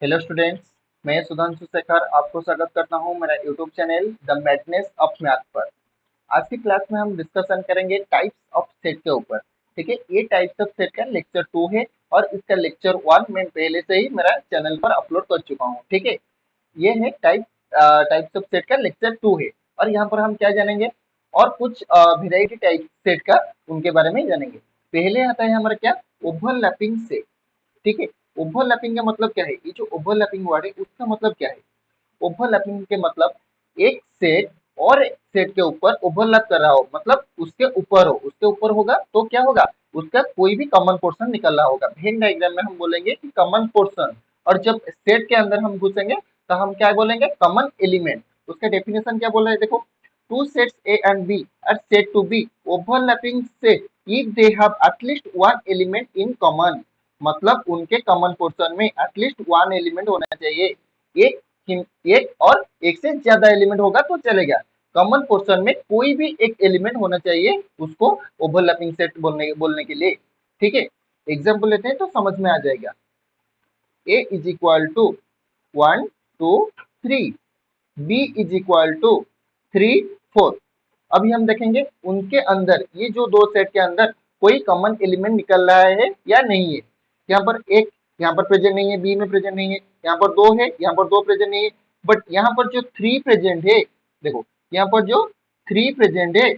Hello students, मैं सुधांशु शेखर आपको स्वागत करता हूं मेरा YouTube channel the madness of math पर। आज की क्लास में हम डिस्कशन करेंगे टाइप्स ऑफ सेट के ऊपर। ठीक है, ये टाइप्स ऑफ सेट का लेक्चर 2 है और इसका लेक्चर 1 मैं पहले से ही मेरा चैनल पर अपलोड कर चुका हूँ। ठीक है, ये है टाइप्स ऑफ सेट का लेक्चर 2 है और यहाँ पर हम क्या जानेंगे और कुछ वेराइटी टाइप सेट का उनके बारे में जानेंगे। पहले आता है हमारा क्या, ओवरलैपिंग सेट। ठीक है, ओवरलैपिंग का मतलब क्या है, ये जो ओवरलैपिंग वर्ड है उसका मतलब क्या है। ओवरलैपिंग के मतलब एक सेट और एक सेट के ऊपर ओवरलैप कर रहा हो, मतलब उसके ऊपर हो, उसके ऊपर होगा तो क्या होगा, उसका कोई भी कॉमन पोर्शन निकल रहा होगा। वेन डायग्राम में हम बोलेंगे कि कॉमन पोर्शन, और जब सेट के अंदर हम घुसेंगे तो हम क्या बोलेंगे, कॉमन एलिमेंट। उसका डेफिनेशन क्या बोल रहे हैं, देखो, two sets A and B are said to be overlapping set if they have at least one element in common। मतलब उनके कॉमन पोर्शन में एटलीस्ट वन एलिमेंट होना चाहिए। एक और एक से ज्यादा एलिमेंट होगा तो चलेगा, कॉमन पोर्शन में कोई भी एक एलिमेंट होना चाहिए उसको ओवरलैपिंग सेट बोलने के लिए। ठीक है, एग्जांपल लेते हैं तो समझ में आ जाएगा। A is equal to 1 2 3, B is equal to 3 4। अभी हम देखेंगे उनके अंदर, ये जो दो सेट के अंदर कोई कॉमन एलिमेंट निकल रहा है या नहीं है। यहाँ पर एक, यहाँ पर प्रेजेंट नहीं है, बी में प्रेजेंट नहीं है, यहाँ पर दो है, यहाँ पर दो प्रेजेंट नहीं है, बट यहाँ पर जो थ्री प्रेजेंट है, देखो यहाँ पर जो थ्री प्रेजेंट है,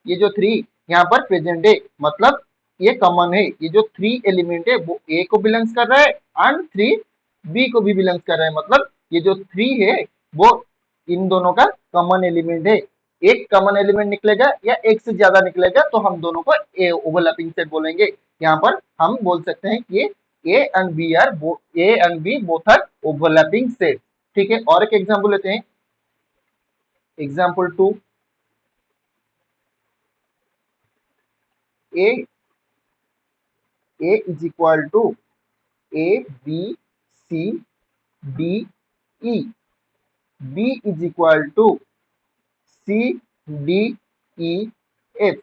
ये जो थ्री यहाँ पर प्रेजेंट है, मतलब ये कॉमन है। ये जो थ्री एलिमेंट है वो ए को बिलोंग्स कर रहा है एंड थ्री बी को भी बिलोंग्स कर रहा है, मतलब ये जो थ्री है वो इन दोनों का कॉमन एलिमेंट है। एक कॉमन एलिमेंट निकलेगा या एक से ज्यादा निकलेगा तो हम दोनों को ए ओवरलैपिंग सेट बोलेंगे। यहाँ पर हम बोल सकते हैं कि A and B are A and B both are overlapping set. ठीक है, और एक एग्जांपल लेते हैं, example 2। A is equal to A B C D E, B is equal to C D E F.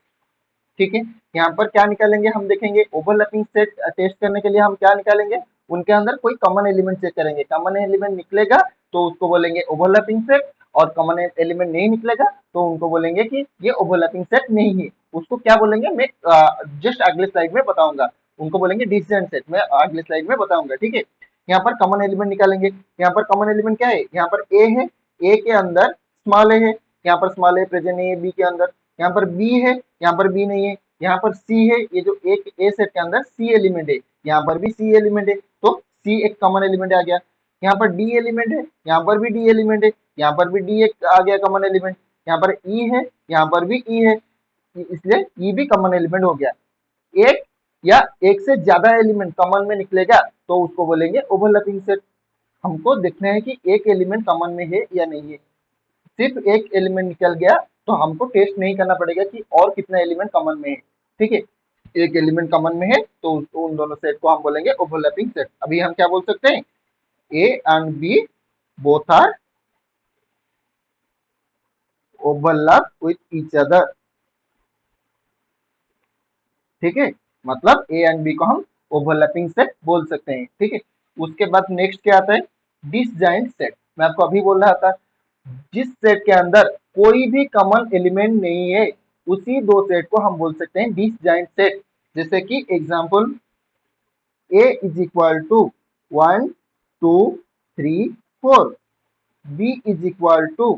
ठीक है, यहाँ पर क्या निकालेंगे हम देखेंगे, ओवरलैपिंग सेट टेस्ट करने के लिए हम क्या निकालेंगे, उनके अंदर कोई कॉमन एलिमेंट चेक करेंगे। कॉमन एलिमेंट निकलेगा तो उसको बोलेंगे ओवरलैपिंग सेट, और कॉमन एलिमेंट नहीं निकलेगा तो उनको बोलेंगे कि ये ओवरलैपिंग सेट नहीं है। उसको क्या बोलेंगे मैं जस्ट अगले स्लाइड में बताऊंगा, उनको बोलेंगे डिसजॉइंट सेट, मैं अगले स्लाइड में बताऊंगा। ठीक है, यहाँ पर कॉमन एलिमेंट निकालेंगे। यहाँ पर कॉमन एलिमेंट क्या है, यहाँ पर ए है, ए के अंदर स्मॉल ए है, यहाँ पर स्मॉल ए प्रेजेंट नहीं है बी के अंदर। यहाँ पर बी है, यहाँ पर बी नहीं है। यहाँ पर सी है, ये जो एक ए सेट के अंदर सी एलिमेंट है, यहाँ पर भी सी एलिमेंट है, तो सी एक कॉमन एलिमेंट आ गया। यहाँ पर डी एलिमेंट है, यहाँ पर भी डी एलिमेंट है, यहाँ पर भी डी एक आ गया कॉमन एलिमेंट। यहाँ पर ई है, यहाँ पर भी ई है, इसलिए ई भी कॉमन एलिमेंट हो गया। एक या एक से ज्यादा एलिमेंट कॉमन में निकलेगा तो उसको बोलेंगे ओवरलैपिंग सेट। हमको देखना है कि एक एलिमेंट कॉमन में है या नहीं है। सिर्फ एक एलिमेंट निकल गया तो हमको टेस्ट नहीं करना पड़ेगा कि और कितना एलिमेंट कॉमन में है। ठीक है, एक एलिमेंट कॉमन में है तो उन दोनों सेट को हम बोलेंगे ओवरलैपिंग सेट। अभी हम क्या बोल सकते हैं, A and B both are overlap with each other. ठीक है, मतलब ए एंड बी को हम ओवरलैपिंग सेट बोल सकते हैं। ठीक है, उसके बाद नेक्स्ट क्या आता है, डिसजॉइंट सेट। मैं आपको अभी बोल रहा था, जिस सेट के अंदर कोई भी कॉमन एलिमेंट नहीं है उसी दो सेट को हम बोल सकते हैं डिसजॉइंट सेट। जैसे कि example, A is equal to 1 2 3 4, B is equal to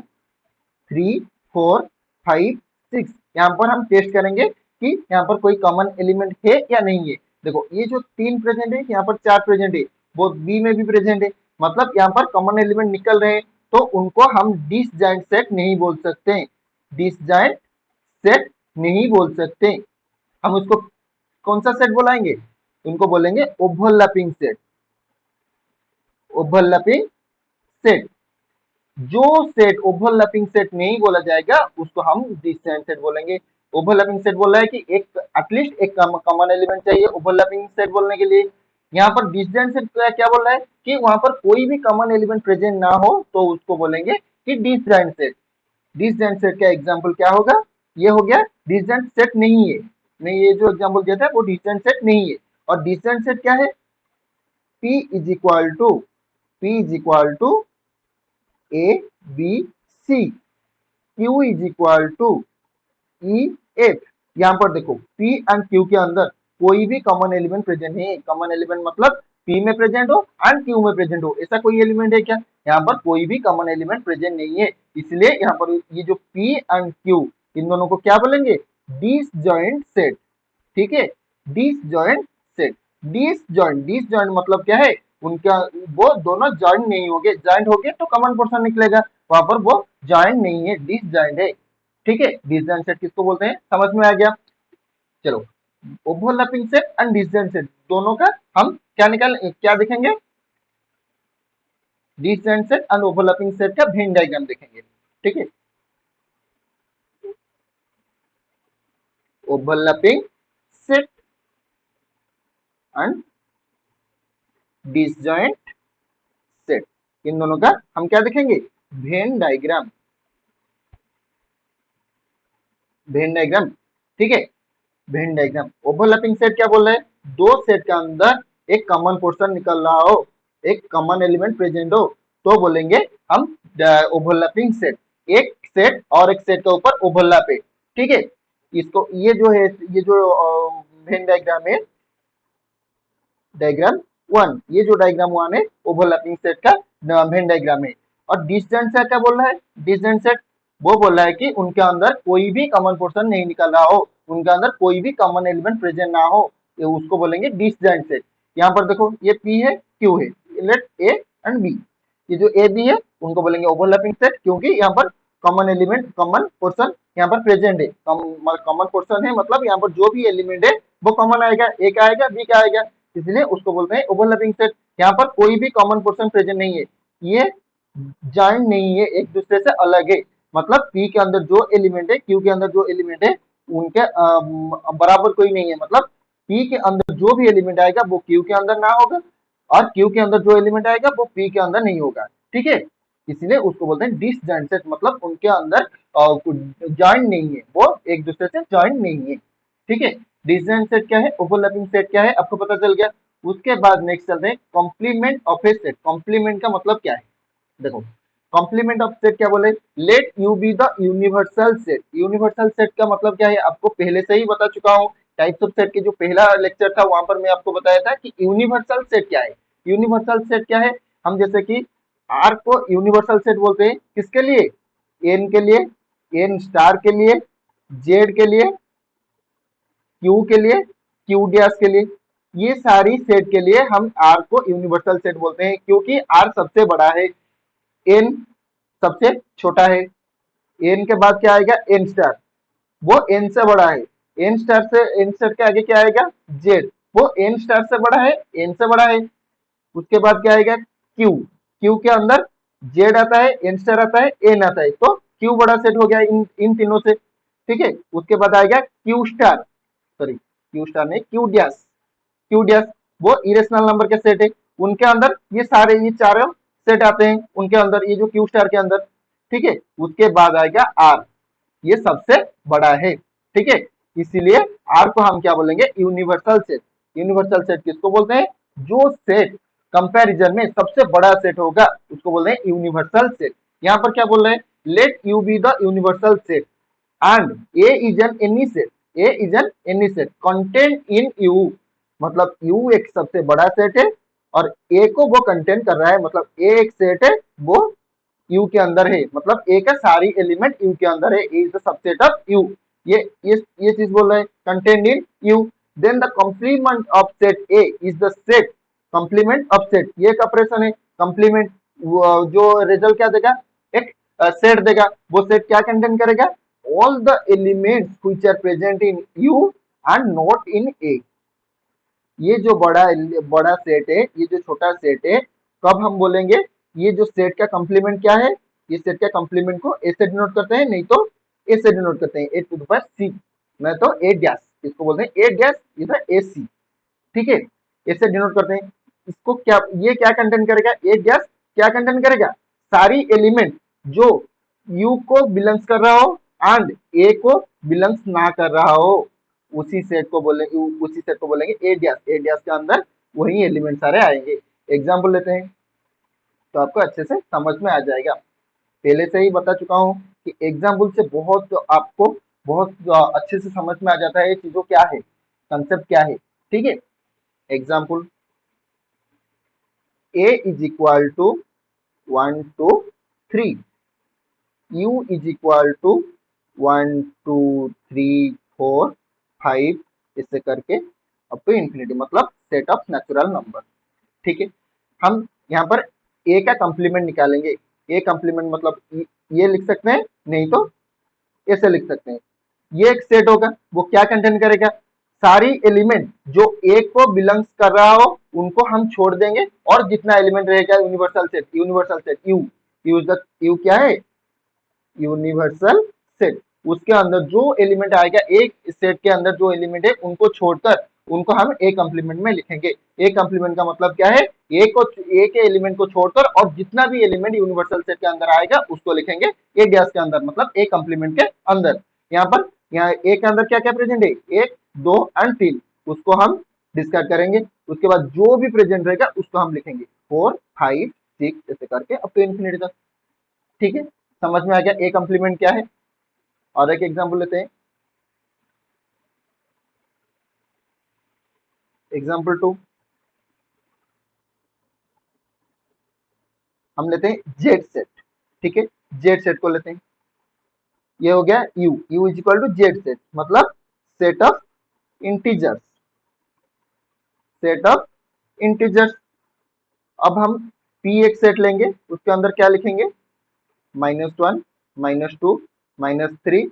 3 4 5 6। यहाँ पर हम टेस्ट करेंगे कि यहाँ पर कोई कॉमन एलिमेंट है या नहीं है। देखो ये जो तीन प्रेजेंट है, यहाँ पर चार प्रेजेंट है, वो बी में भी प्रेजेंट है, मतलब यहाँ पर कॉमन एलिमेंट निकल रहे हैं, तो उनको हम डिसजॉइंट सेट नहीं बोल सकते। डिसजॉइंट सेट नहीं बोल सकते, हम उसको कौन सा सेट बुलाएंगे, उनको बोलेंगे ओवरलैपिंग सेट। ओवरलैपिंग सेट, जो सेट ओवरलैपिंग सेट नहीं बोला जाएगा उसको हम डिसजॉइंट सेट बोलेंगे। ओवरलैपिंग सेट बोल रहा है कि एक एटलीस्ट एक कॉमन एलिमेंट चाहिए ओवरलैपिंग सेट बोलने के लिए। यहाँ पर डिसजॉइंट सेट क्या बोल रहा है कि वहां पर कोई भी कॉमन एलिमेंट प्रेजेंट ना हो तो उसको बोलेंगे कि डिसजॉइंट सेट। डिसजॉइंट सेट का एग्जांपल क्या होगा, ये हो गया डिसजॉइंट सेट नहीं है। मैं ये जो एग्जांपल दिया था वो डिसजॉइंट सेट नहीं है। और डिसजॉइंट सेट क्या है, P is equal to P is equal to A B C, Q is equal to E F. यहाँ पर देखो P एंड Q के अंदर कोई भी कॉमन एलिमेंट प्रेजेंट नहीं है। कॉमन एलिमेंट मतलब P में प्रेजेंट हो एंड Q में प्रेजेंट हो, ऐसा कोई एलिमेंट है क्या? यहाँ पर कोई भी कॉमन एलिमेंट प्रेजेंट नहीं है, इसलिए यहाँ पर ये जो P एंड Q इन दोनों को क्या बोलेंगे? Disjoint set. ठीक है, डिसजॉइंट सेट। डिसजॉइंट मतलब क्या है? उनका वो दोनों जॉइंट नहीं होंगे, जॉइंट होंगे तो कॉमन पोर्शन निकलेगा, वहां पर वो जॉइंट नहीं है, डिसजॉइंट है। ठीक है, डिसजॉइंट सेट किसको बोलते हैं, समझ में आ गया? चलो, overlapping set and disjoint set दोनों का हम क्या देखेंगे? Disjoint set and overlapping set का वेन डायग्राम देखेंगे। ठीक है, overlapping set and disjoint set, इन दोनों का हम क्या देखेंगे? Venn diagram. वेन डायग्राम, ठीक है, वेन डायग्राम। ओवरलैपिंग सेट क्या बोल रहे हैं? दो सेट के अंदर एक कॉमन पोर्शन निकल रहा हो, एक कॉमन एलिमेंट प्रेजेंट हो, तो बोलेंगे हम ओवरलैपिंग सेट। एक सेट और एक सेट के ऊपर ओवरलैप है। ठीक है, इसको ये जो है, ये जो वेन डायग्राम है, डायग्राम वन, ये जो डायग्राम वन है ओवरलैपिंग सेट का वेन डायग्राम है। और डिसजॉइंट सेट क्या बोल रहा है? डिसजॉइंट सेट वो बोल रहा है कि उनके अंदर कोई भी कॉमन पोर्शन नहीं निकल रहा हो, उनके अंदर कोई भी कॉमन एलिमेंट प्रेजेंट ना हो, ये उसको बोलेंगे डिसजॉइंट सेट। यहाँ पर देखो ये P है, Q है, लेट A एंड B, ये जो A B है उनको बोलेंगे ओवरलैपिंग सेट, क्योंकि यहाँ पर कॉमन एलिमेंट, कॉमन पोर्शन यहाँ पर प्रेजेंट है। कॉमन पोर्शन है मतलब यहाँ पर जो भी एलिमेंट है वो कॉमन आएगा, A का आएगा, B का आएगा, इसलिए उसको बोलते हैं ओवरलैपिंग सेट। यहाँ पर कोई भी कॉमन पोर्शन प्रेजेंट नहीं है, ये जॉइंट नहीं है, एक दूसरे से अलग है। मतलब P के अंदर जो एलिमेंट है, Q के अंदर जो एलिमेंट है, उनके बराबर कोई नहीं है। मतलब P के अंदर जो भी एलिमेंट आएगा वो Q के अंदर ना होगा, और Q के अंदर जो एलिमेंट आएगा वो P के अंदर नहीं होगा। ठीक है, इसलिए उसको बोलते हैं डिसजॉइंट सेट, मतलब उनके अंदर जॉइंट नहीं है, वो एक दूसरे से जॉइंट नहीं है। ठीक है, डिसजॉइंट सेट क्या है, ओवरलैपिंग सेट क्या है, आपको पता चल गया। उसके बाद नेक्स्ट चलते हैं complement of a set. Complement का मतलब क्या है? देखो, कॉम्प्लीमेंट ऑफ सेट क्या बोले? Let you be the universal set. Universal set का मतलब क्या है, आपको पहले से ही बता चुका हूँ। टाइप्स ऑफ सेट के जो पहला लेक्चर था वहां पर मैं आपको बताया था कि यूनिवर्सल सेट क्या है। यूनिवर्सल सेट क्या है? हम जैसे कि आर को यूनिवर्सल सेट बोलते हैं, किसके लिए? एन के लिए, एन स्टार के लिए, जेड के लिए, क्यू के लिए, क्यू डैश के लिए, ये सारी सेट के लिए हम आर को यूनिवर्सल सेट बोलते हैं, क्योंकि आर सबसे बड़ा है, एन सबसे छोटा है। एन के बाद क्या आएगा? एन स्टार, वो एन से बड़ा है। एन स्टार से, एन स्टार के आगे क्या आएगा? जेड, वो एन स्टार से बड़ा है, एन से बड़ा है। उसके बाद क्या आएगा? क्यू, क्यू के अंदर जेड आता है, एन स्टार आता है, एन आता है, तो क्यू बड़ा सेट हो गया इन तीनों से। ठीक है, उसके बाद आएगा Q star, sorry Q star नहीं, क्यू डैश। क्यू डैश वो इरेशनल नंबर के सेट है, उनके अंदर ये सारे, ये चारों सेट आते हैं उनके अंदर, ये जो क्यू स्टार के अंदर। ठीक है, उसके बाद आएगा आर, ये सबसे बड़ा है। ठीक है, इसीलिए आर को हम क्या बोलेंगे? Universal set. यूनिवर्सल सेट किसको बोलते हैं? जो सेट कंपैरिजन में सबसे बड़ा सेट होगा उसको बोलते हैं यूनिवर्सल सेट। यहाँ पर क्या बोल रहे हैं? Let you be the universal set and A is an any set, A is an any set content in you, मतलब यू एक सबसे बड़ा सेट है और ए को वो कंटेंट कर रहा है, मतलब ए एक सेट है, वो यू के अंदर है, मतलब ए का सारी एलिमेंट यू के अंदर है, A is the subset of U. ये चीज बोल रहे हैं, content in U. Then the complement of set A is the set, complement of set ये एक ऑपरेशन है। कॉम्प्लीमेंट जो रिजल्ट क्या देगा? एक सेट देगा, वो सेट क्या कंटेंट करेगा? All the elements which are present in U and not in A. ये जो बड़ा सेट है, ये जो छोटा सेट है, कब हम बोलेंगे ये जो सेट का कंप्लीमेंट क्या है? ये सेट का कंप्लीमेंट को ए से डिनोट करते हैं, नहीं तो ए से डिनोट करते हैं, ए टू द पावर सी, नहीं तो ए डैश, इसको बोलते हैं ए डैश, इधर ए सी। ठीक है, ए से डिनोट करते हैं। इसको क्या, ये क्या कंटेंट करेगा? ए डैश क्या कंटेंट करेगा? सारी एलिमेंट जो यू को बिलोंग्स कर रहा हो एंड ए को बिलोंग्स ना कर रहा हो, उसी सेट को बोलेंगे ए डैश। ए डैश के अंदर वही एलिमेंट सारे आएंगे। एग्जांपल लेते हैं, तो आपको अच्छे से समझ में आ जाएगा। पहले से ही बता चुका हूँ कि एग्जाम्पल से बहुत आपको बहुत अच्छे से समझ में आ जाता है ये चीजों क्या है, कंसेप्ट क्या है। ठीक है, example a is equal to 1 2 3, u is equal to 1 2 3 4 5, इससे करके अप टू इंफिनिटी, मतलब सेट ऑफ नेचुरल नंबर। ठीक है, हम यहाँ पर ए का कंप्लीमेंट निकालेंगे। ए कंप्लीमेंट मतलब ये लिख सकते हैं, नहीं तो ऐसे लिख सकते हैं। ये एक सेट होगा, वो क्या कंटेन करेगा, सारी एलिमेंट जो ए को बिलोंग्स कर रहा हो उनको हम छोड़ देंगे, और जितना एलिमेंट रहेगा universal set, universal set you क्या है, यूनिवर्सल सेट। उसके अंदर जो एलिमेंट आएगा एक सेट के अंदर जो एलिमेंट है उनको छोड़कर उनको हम ए कंप्लीमेंट में लिखेंगे। ए कंप्लीमेंट का मतलब क्या है, ए के एलिमेंट को छोड़कर और जितना भी एलिमेंट यूनिवर्सल सेट के अंदर आएगा उसको लिखेंगे ए डैश के अंदर, मतलब ए कंप्लीमेंट के अंदर। यहाँ पर यहाँ ए के अंदर क्या क्या प्रेजेंट है, 1 2 और 3, उसको हम डिस्कार्ड करेंगे। उसके बाद जो भी प्रेजेंट रहेगा उसको हम लिखेंगे 4 5 6 ऐसे करके अप टू इन्फिनिटी तक। ठीक है, समझ में आ गया ए कंप्लीमेंट क्या है। और एक एग्जांपल लेते हैं, एग्जांपल 2 हम लेते हैं जेड सेट। ठीक है, जेड सेट को लेते हैं, ये हो गया U is equal to Z set, मतलब set of integers, set of integers. अब हम पी एक सेट लेंगे, उसके अंदर क्या लिखेंगे, -1 -2 -3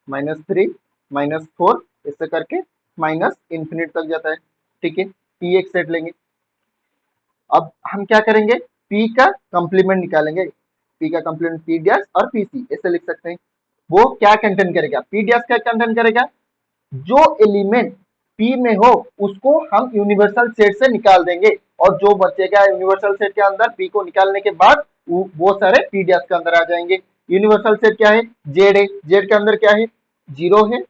-4 ऐसे करके माइनस इंफिनिट तक जाता है। ठीक है, पी एक सेट लेंगे। अब हम क्या करेंगे, P का कंप्लीमेंट निकालेंगे। P का कंप्लीमेंट P डैश और PC ऐसे लिख सकते हैं। वो क्या कंटेन करेगा, P डैश क्या कंटेन करेगा, जो एलिमेंट P में हो उसको हम यूनिवर्सल सेट से निकाल देंगे, और जो बचेगा यूनिवर्सल सेट के अंदर P को निकालने के बाद वो सारे P डैश के अंदर आ जाएंगे। यूनिवर्सल सेट क्या है, Z है, Z के अंदर क्या है, 0 है,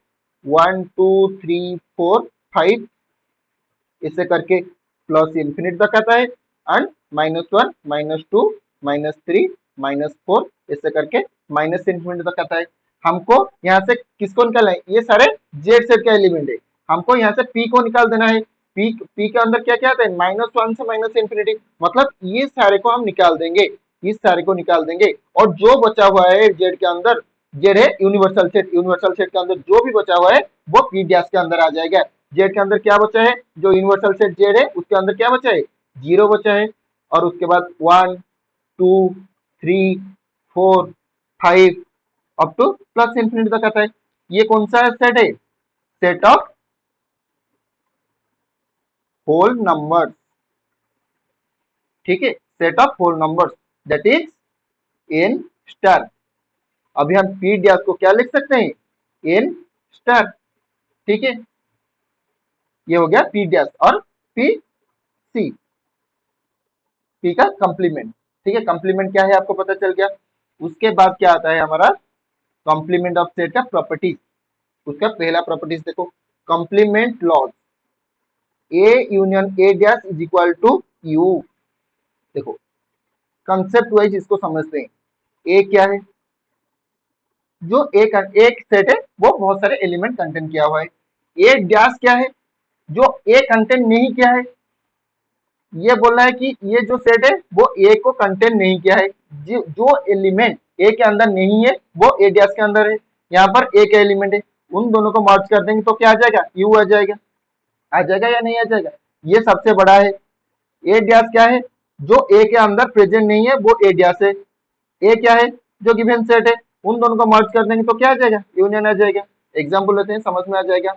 1 2 3 4 5 इससे करके प्लस इंफिनिट तक आता है, एंड -1 -2 -3 -4 इससे करके माइनस इंफिनिट तक आता है। हमको यहाँ से किसको निकालना है, ये सारे जेड सेट का एलिमेंट है, हमको यहाँ से पी को निकाल देना है। पी के अंदर क्या क्या आता है, -1 से माइनस इंफिनिटी, मतलब ये सारे को हम निकाल देंगे, इस सारे को निकाल देंगे, और जो बचा हुआ है जेड के अंदर, जेड है यूनिवर्सल सेट, यूनिवर्सल सेट के अंदर जो भी बचा हुआ है वो पी डैश के अंदर आ जाएगा। जेड के अंदर क्या बचा है, जो यूनिवर्सल सेट जेड है उसके अंदर क्या बचा है, 0 बचा है, और उसके बाद 1 2 3 4 5 अप टू प्लस इंफिनिटी तक आता है। ये कौन सा सेट है, सेट ऑफ होल नंबर्स। ठीक है, set of whole numbers that is N star. अभी हम पी डैश को क्या लिख सकते हैं, एन स्टार। ठीक है, ये हो गया पी डैश और पी सी, पी का कंप्लीमेंट। ठीक है, कंप्लीमेंट क्या है आपको पता चल गया। उसके बाद क्या आता है हमारा, कॉम्प्लीमेंट ऑफ सेट का प्रॉपर्टीज। उसका पहला प्रॉपर्टीज देखो, complement laws, A union A dash is equal to U. देखो कंसेप्ट वाइज इसको समझते हैं। ए क्या है, जो एक सेट है वो बहुत सारे एलिमेंट कंटेन किया हुआ है। ए डैश क्या है, जो ए कंटेन नहीं किया है, ये बोल रहा है कि ये जो सेट है वो ए को कंटेन नहीं किया है, जो एलिमेंट ए के अंदर नहीं है वो ए डैश के अंदर है। यहाँ पर ए का एलिमेंट है, उन दोनों को मर्ज कर देंगे तो क्या आ जाएगा, यू आ जाएगा। आ जाएगा या नहीं आ जाएगा, ये सबसे बड़ा है। ए डैश क्या है, जो ए के अंदर प्रेजेंट नहीं है वो ए डैश है। ए क्या है, जो गिवन सेट है, उन दोनों को मर्ज कर देंगे तो क्या आ जाएगा, यूनियन आ जाएगा। एग्जाम्पल लेते हैं, समझ में आ जाएगा।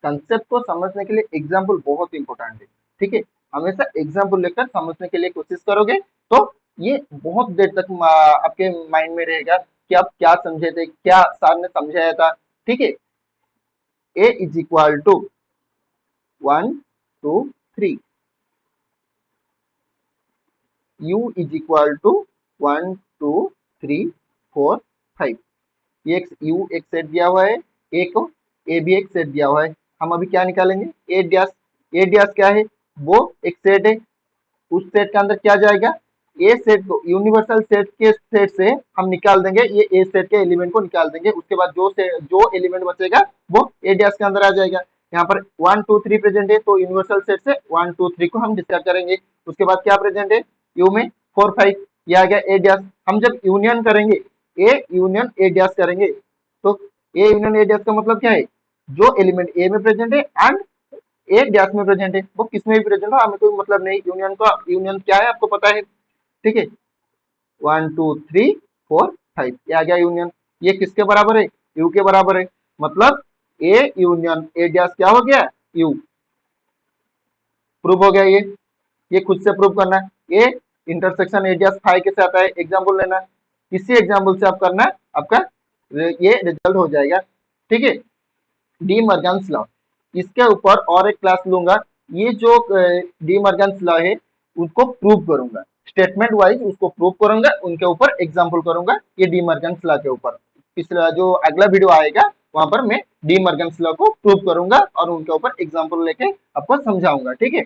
कंसेप्ट को समझने के लिए एग्जाम्पल बहुत इंपॉर्टेंट है। ठीक है, हमेशा एग्जाम्पल लेकर समझने के लिए कोशिश करोगे तो ये बहुत देर तक आपके माइंड में रहेगा कि आप क्या समझे थे, क्या सर ने समझाया था। ठीक है, A is equal to 1 2 3, u is equal to 1 2 3 4 5। ये यू एक सेट दिया हुआ है, ए को ए भी एक सेट दिया हुआ है। हम अभी क्या निकालेंगे, ए डैश। ए डैश क्या है, वो एक सेट है, उस सेट के अंदर क्या जाएगा, ए सेट को यूनिवर्सल सेट के सेट से हम निकाल देंगे, ये ए सेट के एलिमेंट को निकाल देंगे, उसके बाद जो एलिमेंट बचेगा वो ए डैश के अंदर आ जाएगा। यहाँ पर 1 2 3 प्रेजेंट है, तो यूनिवर्सल सेट से 1 2 3 को हम डिस्कस करेंगे। उसके बाद क्या प्रेजेंट है, यू में 4 5, ये आ गया ए डैश। हम जब यूनियन करेंगे, ए यूनियन ए डैश करेंगे, तो ए यूनियन ए डैश का मतलब क्या है, जो एलिमेंट ए में प्रेजेंट है एंड ए डैश में प्रेजेंट है, वो किस में भी प्रेजेंट हो, हमें कोई मतलब नहीं, यूनियन का यूनियन क्या है आपको पता है, ठीक है। 1 2 3 4 5, ये आ गया यूनियन। ये किसके बराबर है, यू के बराबर है, मतलब ए यूनियन ए डैश क्या हो गया, यू। प्रूफ हो गया ये खुद से प्रूफ करना है। A intersection A dash five कैसे आता है, एग्जाम्पल लेना है, इसी एग्जाम्पल से आप करना है, आपका ये रिजल्ट हो जाएगा, ठीक है। डी मर्गन्स लॉ, इसके ऊपर और एक क्लास लूंगा, ये जो डी मर्गन्स लॉ है उसको प्रूव करूंगा, स्टेटमेंट वाइज उसको प्रूव करूंगा, उनके ऊपर एग्जांपल करूंगा, ये डी मर्गन्स लॉ के ऊपर। पिछला जो अगला वीडियो आएगा वहां पर मैं डी मर्गन्स लॉ को प्रूव करूंगा और उनके ऊपर एग्जांपल लेके आपको समझाऊंगा, ठीक है।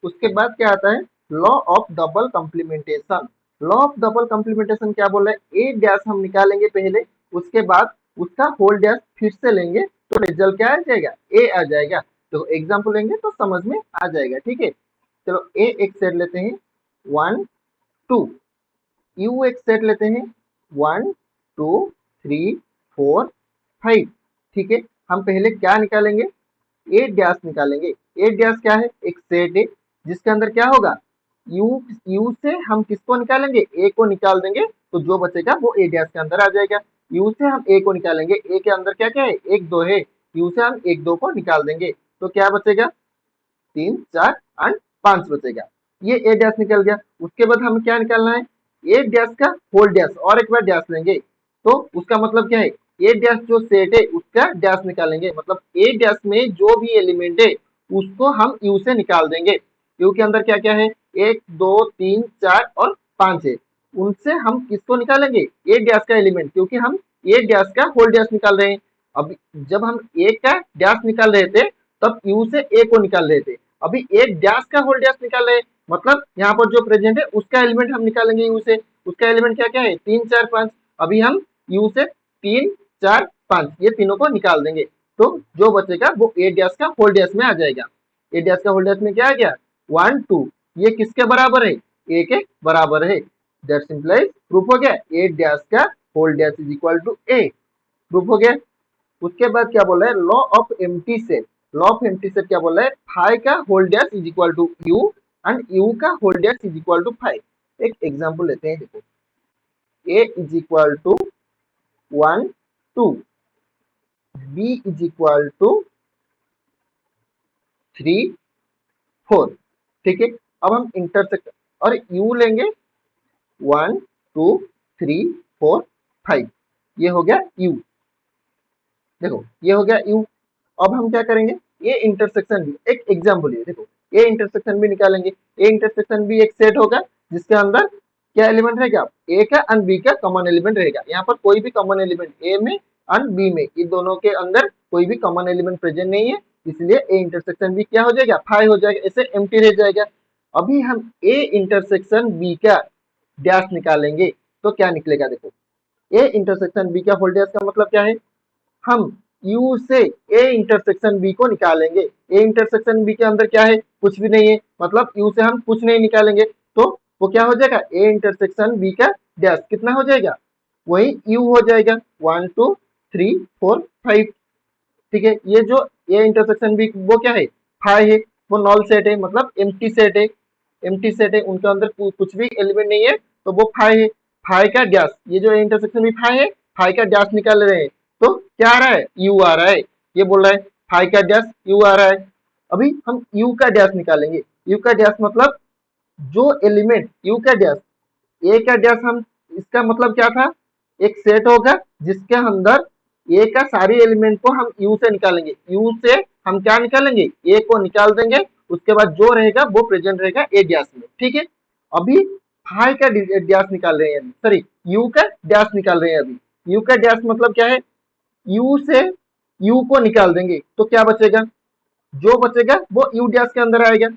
उसके बाद क्या आता है, law of double complementation. Law of double complementation क्या बोल रहा है, ए डैश हम निकालेंगे पहले, उसके बाद उसका होल डैश फिर से लेंगे, तो रिजल्ट क्या आ जाएगा, ए आ जाएगा। तो एग्जांपल लेंगे तो समझ में आ जाएगा, ठीक है। चलो ए एक सेट लेते हैं 1 2, यू एक सेट लेते हैं 1 2 3 4 5, ठीक है। हम पहले क्या निकालेंगे, ए डैश निकालेंगे। ए डैश क्या है, एक सेट है जिसके अंदर क्या होगा, यू से हम किसको निकालेंगे, ए को निकाल देंगे, तो जो बचेगा वो ए डैश के अंदर आ जाएगा। यू से हम ए को निकालेंगे, ए के अंदर क्या क्या है, एक दो है, यू से हम एक दो को निकाल देंगे, तो क्या बचेगा, 3 4 एंड 5 बचेगा। ये ए डैश निकल गया। उसके बाद हमें क्या निकालना है, ए डैश का होल डैश, और एक बार डैश लेंगे, तो उसका मतलब क्या है, ए डैश जो सेट है उसका डैश निकालेंगे, मतलब ए डैश में जो भी एलिमेंट है उसको हम यू से निकाल देंगे। यू के अंदर क्या क्या है, 1 2 3 4 और 5 है, उनसे हम किसको निकालेंगे, ए डैश का एलिमेंट, क्योंकि हम ए डैश का होल डैश निकाल रहे हैं। अब जब हम ए का डैश निकाल रहे थे तब यू से ए को निकाल रहे थे, अभी ए डैश का होल डैश निकाल रहे हैं, मतलब यहाँ पर जो प्रेजेंट है उसका एलिमेंट हम निकालेंगे यू से। उसका एलिमेंट क्या क्या है, 3 4 5, अभी हम यू से 3 4 5 ये तीनों को निकाल देंगे, तो जो बचेगा वो ए डैश का होल डैश में आ जाएगा। ए डैश का होल डैश में क्या आ गया, 1 2, ये किसके बराबर है, ए के बराबर है। दैट सिंपलाइज प्रूफ हो गया, ए डैश का whole dash is equal to A, proof हो गया। उसके बाद क्या बोला है, law of empty set. Law of empty set क्या बोला है, फाई का whole dash is equal to U and U का whole dash is equal to five. एक एग्जांपल लेते हैं, देखो a is equal to 1 2, b is equal to 3 4, ठीक है। अब हम इंटरसेक्ट और u लेंगे 1 2 3 4 5, ये हो गया u, देखो ये हो गया u। अब हम क्या करेंगे, ये इंटरसेक्शन भी एक एग्जाम्पल है, देखो ए इंटरसेक्शन भी निकालेंगे। ए इंटरसेक्शन भी एक सेट होगा जिसके अंदर क्या एलिमेंट रहेगा, ए का एंड बी का कॉमन एलिमेंट रहेगा। यहाँ पर कोई भी कॉमन एलिमेंट ए में एंड बी में, इन दोनों के अंदर कोई भी कॉमन एलिमेंट प्रेजेंट नहीं है, इसलिए ए इंटरसेक्शन बी क्या हो जाएगा, 5 हो जाएगा, ऐसे एम्प्टी रह जाएगा। अभी हम ए इंटरसेक्शन बी का डैश निकालेंगे, तो क्या निकलेगा, देखो ए इंटरसेक्शन बी का होल डैश का मतलब क्या है, हम U से A इंटरसेक्शन B को निकालेंगे। A इंटरसेक्शन B के अंदर क्या है, कुछ भी नहीं है, मतलब U से हम कुछ नहीं निकालेंगे, तो वो क्या हो जाएगा, A इंटरसेक्शन B का डैश कितना हो जाएगा, वही U हो जाएगा 1 2 3 4 5, ठीक है। ये जो A इंटरसेक्शन B वो क्या है, 5 है, वो नॉल सेट है, मतलब एम्प्टी सेट है, एम्प्टी सेट है, उनके अंदर कुछ भी एलिमेंट नहीं है, तो वो 5 है। 5 का डैश, ये जो इंटरसेक्शन भी 5 है, 5 का डैश निकाल रहे हैं, तो क्या आ रहा है, यू आ रहा है, ये बोल रहा है 5 का डैश यू आ रहा है। अभी हम यू का डैश निकालेंगे। यू का डैश मतलब जो एलिमेंट यू का डैश, ए का डैश हम, इसका मतलब क्या था, एक सेट होगा जिसके अंदर ए का सारी एलिमेंट को हम यू से निकालेंगे, यू से हम क्या निकालेंगे, ए को निकाल देंगे, उसके बाद जो रहेगा वो प्रेजेंट रहेगा ए डैश में, ठीक है। अभी फाई का डैश निकाल रहे हैं, सॉरी यू का डैश निकाल रहे हैं। अभी यू का डैश मतलब क्या है, यू से यू को निकाल देंगे, तो क्या बचेगा, जो बचेगा वो यू डैश के अंदर आएगा।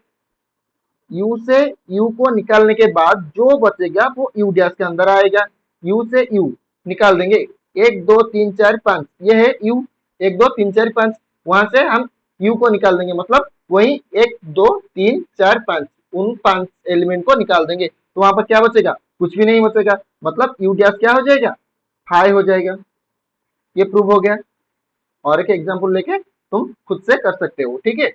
यू से यू को निकालने के बाद जो बचेगा वो यू डैश के अंदर आएगा। यू से यू निकाल देंगे, 1 2 3 4 5, ये है यू, 1 2 3 4 5। वहां से हम यू को निकाल देंगे, मतलब वही 1 2 3 4 5, उन 5 एलिमेंट को निकाल देंगे, तो वहां पर क्या बचेगा? कुछ भी नहीं बचेगा, मतलब यू डैश क्या हो जाएगा? हाई हो जाएगा। ये प्रूव हो गया। और एक एग्जांपल लेके तुम खुद से कर सकते हो, ठीक है।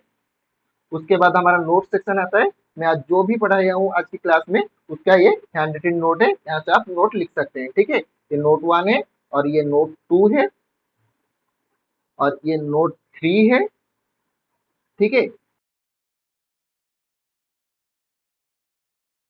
उसके बाद हमारा नोट सेक्शन आता है। मैं आज जो भी पढ़ाया हूँ आज की क्लास में, उसका ये हैंड रिटन नोट है, यहाँ से आप नोट लिख सकते हैं, ठीक है। ये नोट 1 है, और ये नोट 2 है, और ये नोट 3 है, ठीक है।